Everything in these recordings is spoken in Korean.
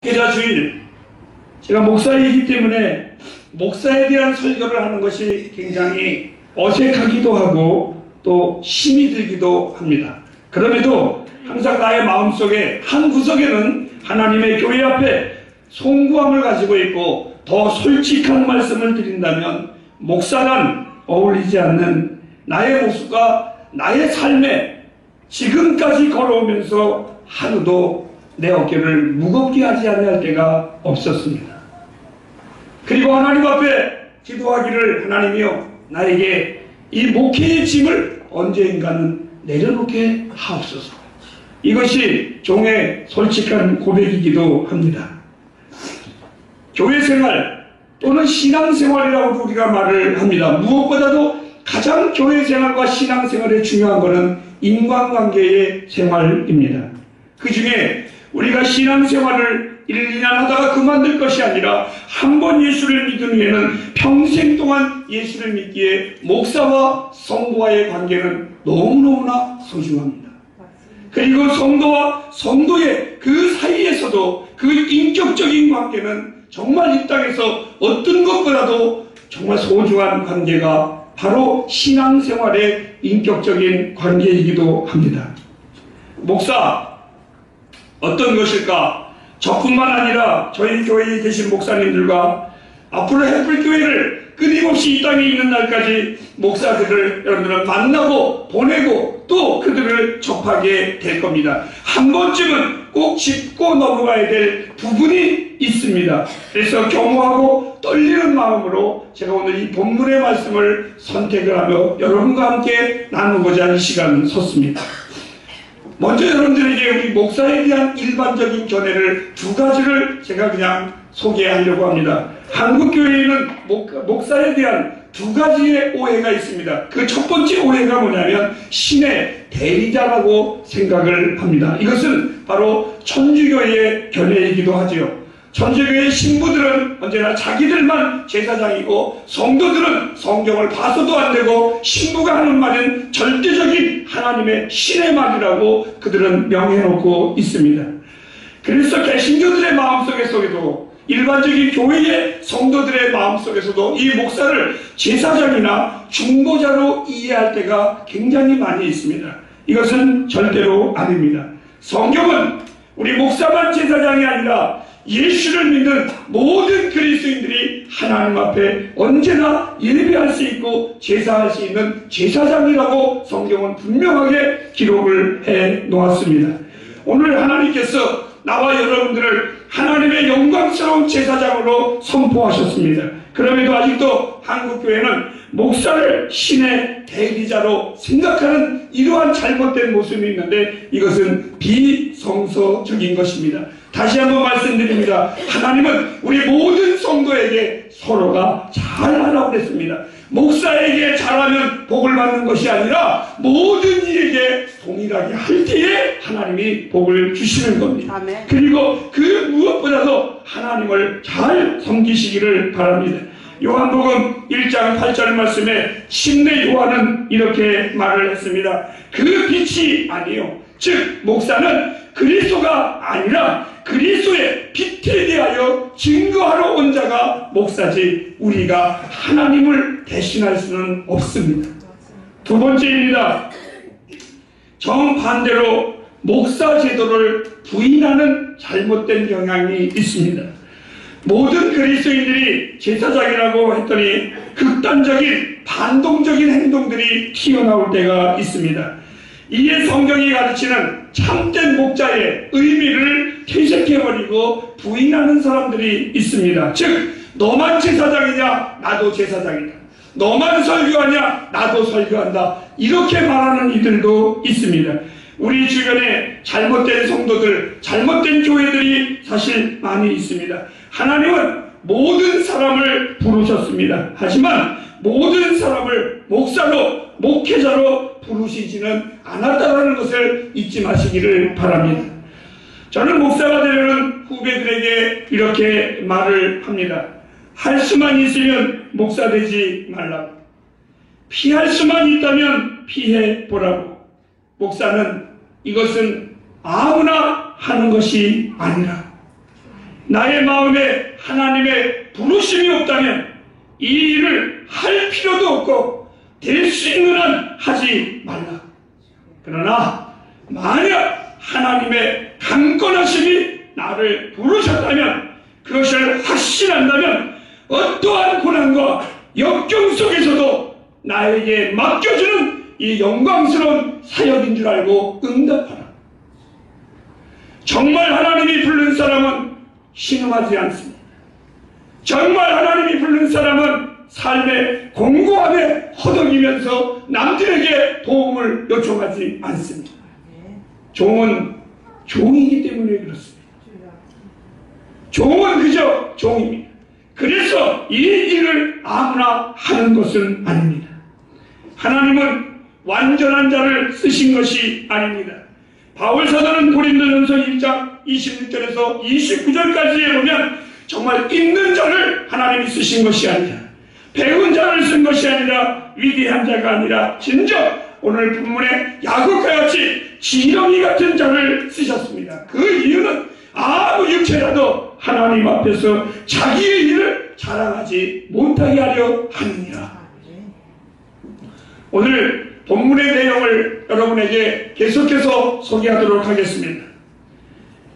목회자 주일, 제가 목사이기 때문에 목사에 대한 설교를 하는 것이 굉장히 어색하기도 하고 또 힘이 들기도 합니다. 그럼에도 항상 나의 마음속에 한 구석에는 하나님의 교회 앞에 송구함을 가지고 있고 더 솔직한 말씀을 드린다면 목사란 어울리지 않는 나의 모습과 나의 삶에 지금까지 걸어오면서 하루도 내 어깨를 무겁게 하지 않을 때가 없었습니다. 그리고 하나님 앞에 기도하기를, 하나님이여 나에게 이 목회의 짐을 언젠가는 내려놓게 하옵소서. 이것이 종의 솔직한 고백이기도 합니다. 교회 생활 또는 신앙생활이라고 우리가 말을 합니다. 무엇보다도 가장 교회 생활과 신앙생활에 중요한 것은 인간관계의 생활입니다. 그 중에 우리가 신앙생활을 1, 2년 하다가 그만둘 것이 아니라 한 번 예수를 믿은 후에는 평생 동안 예수를 믿기에 목사와 성도와의 관계는 너무너무나 소중합니다. 그리고 성도와 성도의 그 사이에서도 그 인격적인 관계는 정말 이 땅에서 어떤 것보다도 정말 소중한 관계가 바로 신앙생활의 인격적인 관계이기도 합니다. 목사 어떤 것일까? 저뿐만 아니라 저희 교회에 계신 목사님들과 앞으로 해플교회를 끊임없이 이 땅에 있는 날까지 목사들을 여러분들은 만나고 보내고 또 그들을 접하게 될 겁니다. 한 번쯤은 꼭 짚고 넘어가야 될 부분이 있습니다. 그래서 겸허하고 떨리는 마음으로 제가 오늘 이 본문의 말씀을 선택을 하며 여러분과 함께 나누고자 이 시간 섰습니다. 먼저 여러분들에게 우리 목사에 대한 일반적인 견해를 두 가지를 제가 그냥 소개하려고 합니다. 한국교회에는 목사에 대한 두 가지의 오해가 있습니다. 그 첫 번째 오해가 뭐냐면 신의 대리자라고 생각을 합니다. 이것은 바로 천주교의 견해이기도 하지요. 천주교의 신부들은 언제나 자기들만 제사장이고 성도들은 성경을 봐서도 안 되고 신부가 하는 말은 절대적인 하나님의 신의 말이라고 그들은 명해놓고 있습니다. 그래서 개신교들의 마음속에도 일반적인 교회의 성도들의 마음속에서도 이 목사를 제사장이나 중보자로 이해할 때가 굉장히 많이 있습니다. 이것은 절대로 아닙니다. 성경은 우리 목사만 제사장이 아니라 예수를 믿는 모든 그리스도인들이 하나님 앞에 언제나 예배할 수 있고 제사할 수 있는 제사장이라고 성경은 분명하게 기록을 해 놓았습니다. 오늘 하나님께서 나와 여러분들을 하나님의 영광스러운 제사장으로 선포하셨습니다. 그럼에도 아직도 한국교회는 목사를 신의 대리자로 생각하는 이러한 잘못된 모습이 있는데 이것은 비성서적인 것입니다. 다시 한번 말씀드립니다. 하나님은 우리 모든 성도에게 서로가 잘하라고 그랬습니다. 목사에게 잘하면 복을 받는 것이 아니라 모든 이에게 동일하게 할 때에 하나님이 복을 주시는 겁니다. 아멘. 그리고 그 무엇보다도 하나님을 잘 섬기시기를 바랍니다. 요한복음 1장 8절 말씀에 침례 요한은 이렇게 말을 했습니다. 그 빛이 아니요 즉 목사는 그리스도가 아니라 그리스도의 빛에 대하여 증거하러 온 자가 목사지 우리가 하나님을 대신할 수는 없습니다. 두 번째입니다. 정반대로 목사 제도를 부인하는 잘못된 경향이 있습니다. 모든 그리스도인들이 제사장이라고 했더니 극단적인 반동적인 행동들이 튀어나올 때가 있습니다. 이에 성경이 가르치는 참된 목자의 의미를 퇴색해버리고 부인하는 사람들이 있습니다. 즉 너만 제사장이냐 나도 제사장이다. 너만 설교하냐 나도 설교한다. 이렇게 말하는 이들도 있습니다. 우리 주변에 잘못된 성도들, 잘못된 교회들이 사실 많이 있습니다. 하나님은 모든 사람을 부르셨습니다. 하지만 모든 사람을 목사로, 목회자로 부르시지는 않았다는 것을 잊지 마시기를 바랍니다. 저는 목사가 되려는 후배들에게 이렇게 말을 합니다. 할 수만 있으면 목사 되지 말라고. 피할 수만 있다면 피해 보라고. 목사는 이것은 아무나 하는 것이 아니라 나의 마음에 하나님의 부르심이 없다면 이 일을 할 필요도 없고 될 수 있는 한 하지 말라. 그러나 만약 하나님의 강권하심이 나를 부르셨다면, 그것을 확신한다면 어떠한 고난과 역경 속에서도 나에게 맡겨주는 이 영광스러운 사역인 줄 알고 응답하라. 정말 하나님이 부른 사람은 신음하지 않습니다. 정말 하나님이 부른 사람은 삶의 공고함에 허덕이면서 남들에게 도움을 요청하지 않습니다. 종은 종이기 때문에 그렇습니다. 종은 그저 종입니다. 그래서 이 일을 아무나 하는 것은 아닙니다. 하나님은 완전한 자를 쓰신 것이 아닙니다. 바울 사도는 고린도전서 1장 26절에서 29절까지에 보면 정말 있는 자를 하나님이 쓰신 것이 아니라, 배운 자를 쓴 것이 아니라, 위대한 자가 아니라 진정 오늘 본문의 야곱과 같이 지렁이 같은 자를 쓰셨습니다. 그 이유는 아무 육체라도 하나님 앞에서 자기의 일을 자랑하지 못하게 하려 함이니라. 오늘 본문의 내용을 여러분에게 계속해서 소개하도록 하겠습니다.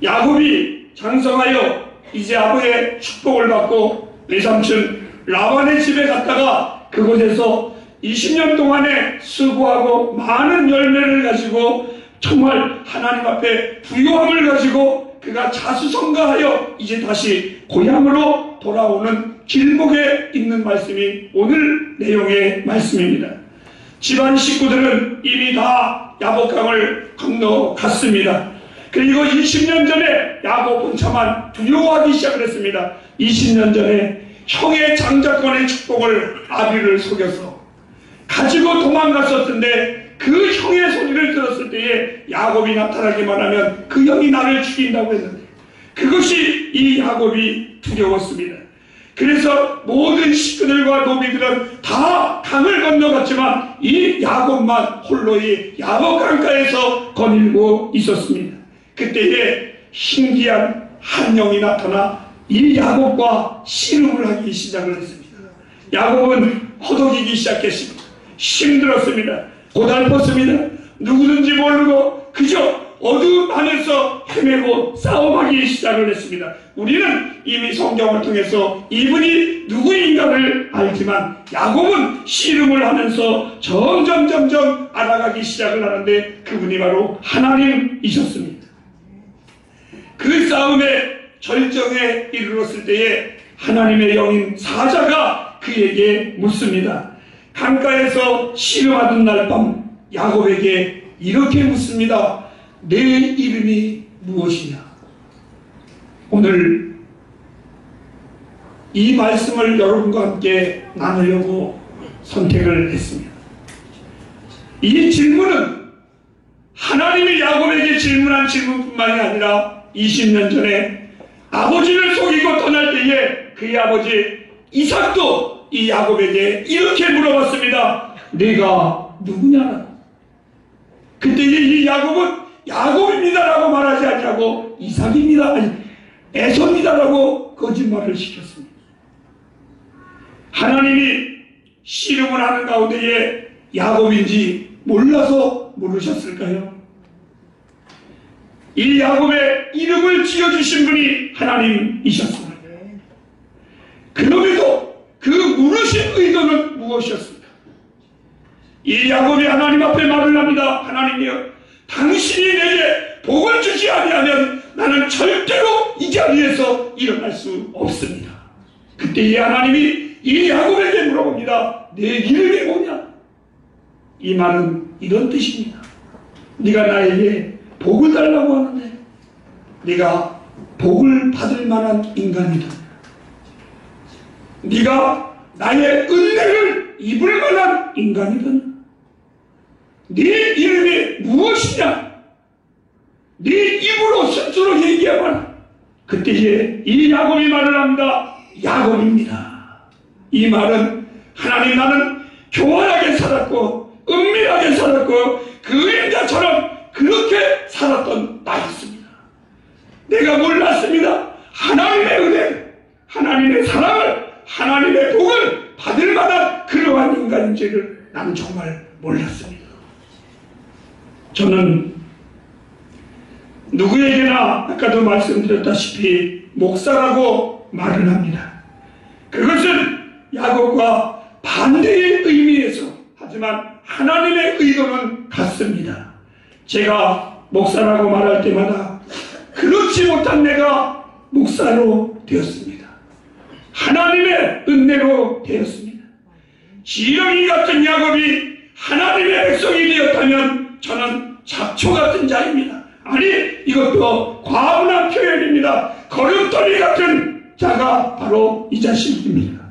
야곱이 장성하여 이제 아버지의 축복을 받고 외삼촌 라반의 집에 갔다가 그곳에서 20년 동안에 수고하고 많은 열매를 가지고 정말 하나님 앞에 부요함을 가지고 그가 자수성가하여 이제 다시 고향으로 돌아오는 길목에 있는 말씀이 오늘 내용의 말씀입니다. 집안 식구들은 이미 다 야복강을 건너갔습니다. 그리고 20년 전에 야곱은 차만 두려워하기 시작을 했습니다. 20년 전에 형의 장자권의 축복을 아비를 속여서 가지고 도망갔었는데, 그 형의 소리를 들었을 때에 야곱이 나타나기만 하면 그 형이 나를 죽인다고 했는데, 그것이 이 야곱이 두려웠습니다. 그래서 모든 식구들과 노비들은 다 강을 건너갔지만 이 야곱만 홀로 이 야복강가에서 거닐고 있었습니다. 그때에 신기한 한 영이 나타나 이 야곱과 씨름을 하기 시작을 했습니다. 야곱은 허덕이기 시작했습니다. 힘들었습니다. 고달팠습니다. 누구든지 모르고 그저 어두운 안에서 헤매고 싸움하기 시작을 했습니다. 우리는 이미 성경을 통해서 이분이 누구인가를 알지만 야곱은 씨름을 하면서 점점 알아가기 시작을 하는데, 그분이 바로 하나님이셨습니다. 그 싸움의 절정에 이르렀을 때에 하나님의 영인 사자가 그에게 묻습니다. 강가에서 씨름하던 날 밤 야곱에게 이렇게 묻습니다. 내 이름이 무엇이냐? 오늘 이 말씀을 여러분과 함께 나누려고 선택을 했습니다. 이 질문은 하나님이 야곱에게 질문한 질문뿐만이 아니라 20년 전에 아버지를 속이고 떠날 때에 그의 아버지 이삭도 이 야곱에게 이렇게 물어봤습니다. 네가 누구냐? 그때 이 야곱은 야곱입니다라고 말하지 않냐고 이삭입니다, 아니 에서입니다라고 거짓말을 시켰습니다. 하나님이 씨름을 하는 가운데에 야곱인지 몰라서 물으셨을까요? 이 야곱의 이름을 지어주신 분이 하나님이셨습니다. 그럼에도 그 물으신 의도는 무엇이었습니까? 이 야곱이 하나님 앞에 말을 합니다. 하나님이여, 당신이 내게 복을 주지 아니하면 나는 절대로 이 자리에서 일어날 수 없습니다. 그때 이 하나님이 이 야곱에게 물어봅니다. 내 이름이 뭐냐? 이 말은 이런 뜻입니다. 네가 나에게 복을 달라고 하는데 네가 복을 받을 만한 인간이다. 네가 나의 은혜를 입을 만한 인간이다. 네 이름이 무엇이냐? 네 입으로 스스로 얘기해봐라. 그때에 이 야곱이 말을 합니다. 야곱입니다. 이 말은 하나님, 나는 교활하게 살았고 은밀하게 살았고 그림자처럼 그렇게 살았던 나였습니다. 내가 몰랐습니다. 하나님의 하나님의 사랑을, 하나님의 복을 받을 만한 그러한 인간인지를 나는 정말 몰랐습니다. 저는 누구에게나 아까도 말씀드렸다시피 목사라고 말을 합니다. 그것은 야곱과 반대의 의미에서, 하지만 하나님의 의도는 같습니다. 제가 목사라고 말할 때마다 그렇지 못한 내가 목사로 되었습니다. 하나님의 은혜로 되었습니다. 지렁이 같은 야곱이 하나님의 백성이 되었다면 저는 잡초 같은 자입니다. 아니, 이것도 과분한 표현입니다. 걸음돌이 같은 자가 바로 이 자식입니다.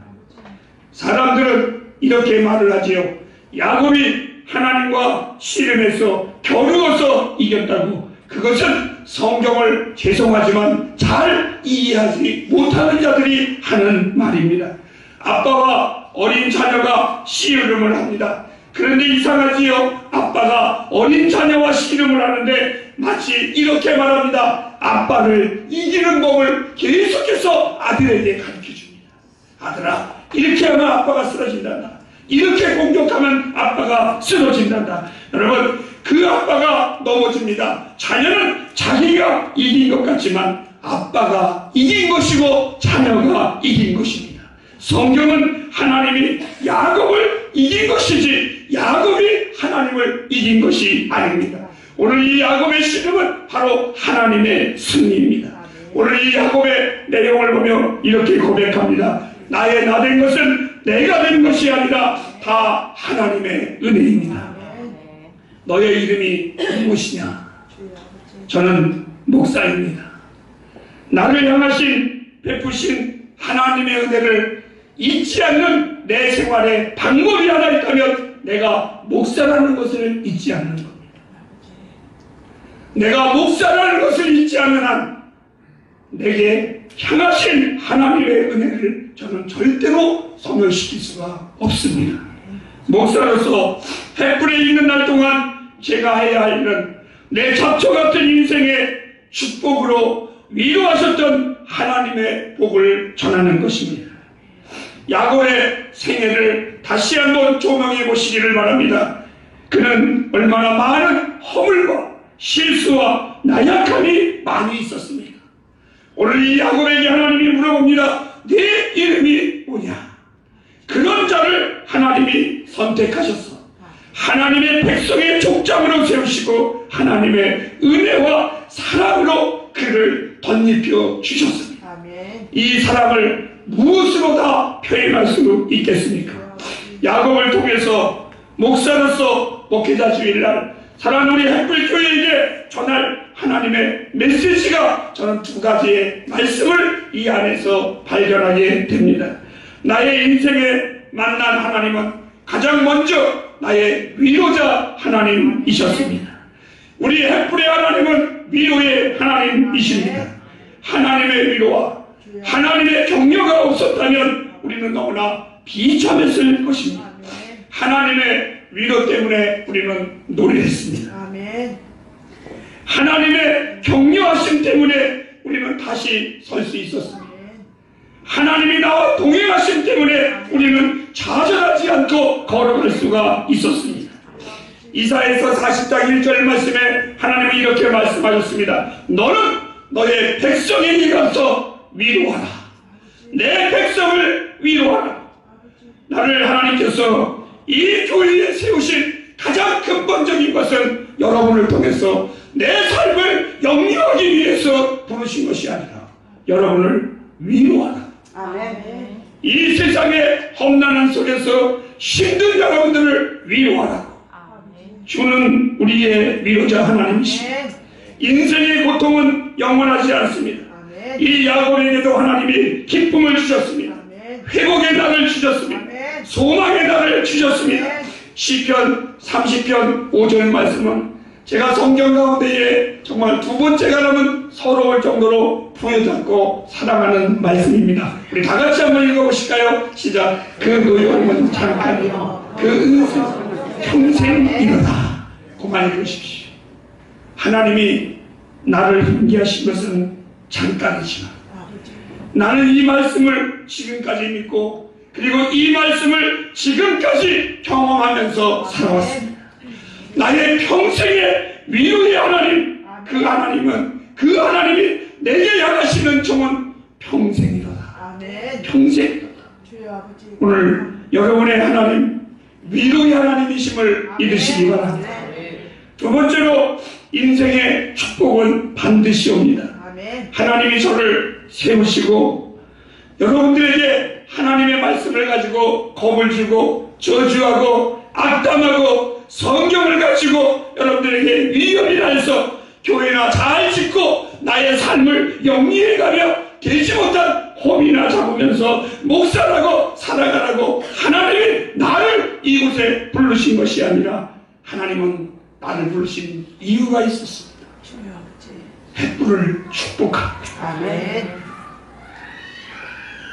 사람들은 이렇게 말을 하지요. 야곱이 하나님과 씨름해서 겨루어서 이겼다고. 그것은 성경을 죄송하지만 잘 이해하지 못하는 자들이 하는 말입니다. 아빠와 어린 자녀가 씨름을 합니다. 그런데 이상하지요. 아빠가 어린 자녀와 씨름을 하는데 마치 이렇게 말합니다. 아빠를 이기는 법을 계속해서 아들에게 가르쳐줍니다. 아들아, 이렇게 하면 아빠가 쓰러진단다. 이렇게 공격하면 아빠가 쓰러진단다. 여러분, 그 아빠가 넘어집니다. 자녀는 자기가 이긴 것 같지만 아빠가 이긴 것이고 자녀가 이긴 것입니다. 성경은 하나님이 야곱을 이긴 것이지 야곱이 하나님을 이긴 것이 아닙니다. 오늘 이 야곱의 씨름은 바로 하나님의 승리입니다. 오늘 이 야곱의 내용을 보며 이렇게 고백합니다. 나의 나된 것은 내가 된 것이 아니라 다 하나님의 은혜입니다. 너의 이름이 무엇이냐? 저는 목사입니다. 나를 향하신 베푸신 하나님의 은혜를 잊지 않는 내 생활에 방법이 하나 있다면 내가 목사라는 것을 잊지 않는 겁니다. 내가 목사라는 것을 잊지 않는 한 내게 향하신 하나님의 은혜를 저는 절대로 소멸시킬 수가 없습니다. 목사로서 햇불에 있는 날 동안 제가 해야 할 일은 내 잡초 같은 인생의 축복으로 위로하셨던 하나님의 복을 전하는 것입니다. 야곱의 생애를 다시 한번 조명해 보시기를 바랍니다. 그는 얼마나 많은 허물과 실수와 나약함이 많이 있었습니까? 오늘 이 야곱에게 하나님이 물어봅니다. 네 이름이 뭐냐? 그런 자를 하나님이 선택하셨어. 하나님의 백성의 족장으로 세우시고 하나님의 은혜와 사랑으로 그를 덧입혀 주셨습니다. 아멘. 이 사랑을 무엇으로 다 표현할 수 있겠습니까? 야곱을 통해서 목사로서 목회자 주일날 사랑하는 우리 햇불교회에게 전할 하나님의 메시지가 저는 두 가지의 말씀을 이 안에서 발견하게 됩니다. 나의 인생에 만난 하나님은 가장 먼저 나의 위로자 하나님이셨습니다. 우리 햇불의 하나님은 위로의 하나님이십니다. 하나님의 위로와 하나님의 격려가 없었다면 우리는 너무나 비참했을 것입니다. 하나님의 위로 때문에 우리는 노래했습니다. 하나님의 격려하심 때문에 우리는 다시 설 수 있었습니다. 하나님이 나와 동행하심 때문에 우리는 좌절하지 않고 걸어갈 수가 있었습니다. 이사야서 40장 1절 말씀에 하나님은 이렇게 말씀하셨습니다. 너는 너의 백성에게 가서 위로하라. 내 백성을 위로하라. 나를 하나님께서 이 교회에 세우신 가장 근본적인 것은 여러분을 통해서 내 삶을 영위하기 위해서 부르신 것이 아니라 여러분을 위로하라. 아멘. 이 세상의 험난한 속에서 힘든 여러분들을 위로하라고. 주는 우리의 위로자 하나님이십니다. 인생의 고통은 영원하지 않습니다. 이 야곱에게도 하나님이 기쁨을 주셨습니다. 회복의 날을 주셨습니다. 소망의 날을 주셨습니다. 시편 30편 5절 말씀은 제가 성경 가운데에 정말 두 번째가 넘은 서러울 정도로 부여잡고 사랑하는 말씀입니다. 우리 다 같이 한번 읽어보실까요? 시작. 그 노여움은 잠깐이요 그 은혜는 평생이로다. 그만 읽으십시오. 하나님이 나를 훈계하신 것은 잠깐이지만 나는 이 말씀을 지금까지 믿고 그리고 이 말씀을 지금까지 경험하면서 살아왔습니다. 나의 평생의 위로의 하나님, 그 하나님은, 그 하나님이 내게 향하시는 종은 평생이로다. 평생이로다. 오늘 여러분의 하나님, 위로의 하나님이심을 믿으시기 바랍니다. 두 번째로 인생의 축복은 반드시 옵니다. 하나님이 저를 세우시고 여러분들에게 하나님의 말씀을 가지고 겁을 주고 저주하고 악담하고 성경을 가지고 여러분들에게 위협이라 해서 교회나 잘 짓고 나의 삶을 영리해가며 되지 못한 홈이나 잡으면서 목사라고 살아가라고 하나님이 나를 이곳에 부르신 것이 아니라 하나님은 나를 부르신 이유가 있었습니다. 횃불을 축복합니다. 아멘.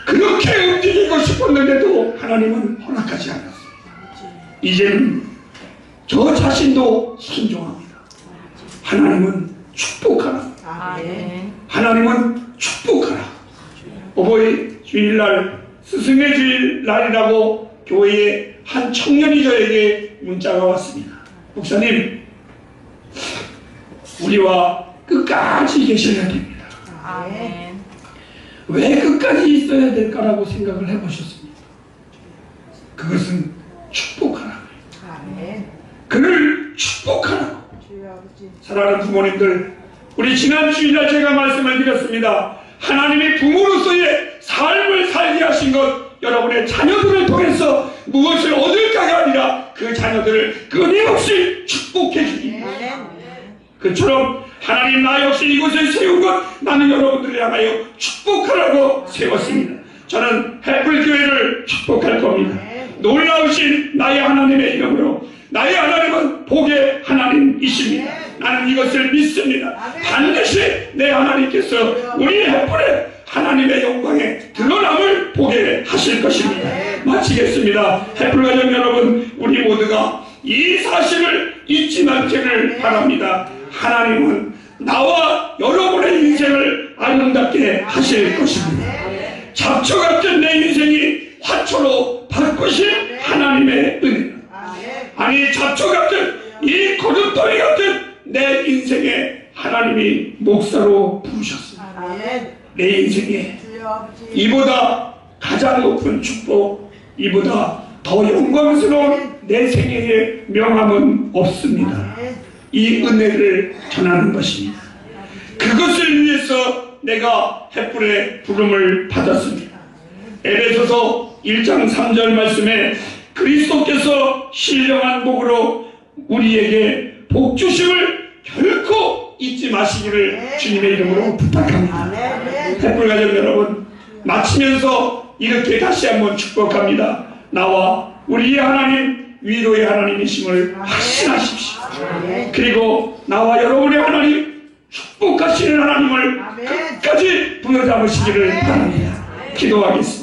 그렇게 움직이고 싶었는데도 하나님은 허락하지 않았습니다. 이제는 저 자신도 순종합니다. 하나님은 축복하라. 아멘. 하나님은 축복하라. 어버이 주일날 스승의 주일날이라고 교회에 한 청년이 저에게 문자가 왔습니다. 목사님, 우리와 끝까지 계셔야 됩니다. 아멘. 왜 끝까지 있어야 될까라고 생각을 해보셨습니까? 그것은 축복하라. 아멘. 그를 축복하라. 사랑하는 부모님들, 우리 지난 주일날 제가 말씀을 드렸습니다. 하나님이 부모로서의 삶을 살게 하신 것, 여러분의 자녀들을 통해서 무엇을 얻을까가 아니라 그 자녀들을 끊임없이 축복해 주기. 그처럼 하나님 나 역시 이곳에 세운 것, 나는 여러분들을 향하여 축복하라고 세웠습니다. 저는 횃불교회를 축복할 겁니다. 놀라우신 나의 하나님의 이름으로, 나의 하나님은 복의 하나님이십니다. 나는 이것을 믿습니다. 반드시 내 하나님께서 우리 횃불에 하나님의 영광에 드러남을 보게 하실 것입니다. 마치겠습니다. 횃불 가족 여러분, 우리 모두가 이 사실을 잊지 않기를 바랍니다. 하나님은 나와 여러분의 인생을 아름답게 하실 것입니다. 잡초 같은 내 인생이 화초로 바꾸신 하나님의 은혜, 아니 잡초 같은 이 거름더미 같은 내 인생에 하나님이 목사로 부르셨습니다. 내 인생에 이보다 가장 높은 축복, 이보다 더 영광스러운 내 생애의 명함은 없습니다. 이 은혜를 전하는 것입니다. 그것을 위해서 내가 횃불의 부름을 받았습니다. 에베소서 1장 3절 말씀에 그리스도께서 신령한 복으로 우리에게 복 주심을 결코 잊지 마시기를 주님의 이름으로 부탁합니다. 횃불 가족 여러분, 마치면서 이렇게 다시 한번 축복합니다. 나와 우리의 하나님, 위로의 하나님이심을 확신하십시오. 그리고 나와 여러분의 하나님, 축복하시는 하나님을 끝까지 부여잡으시기를 바랍니다. 기도하겠습니다.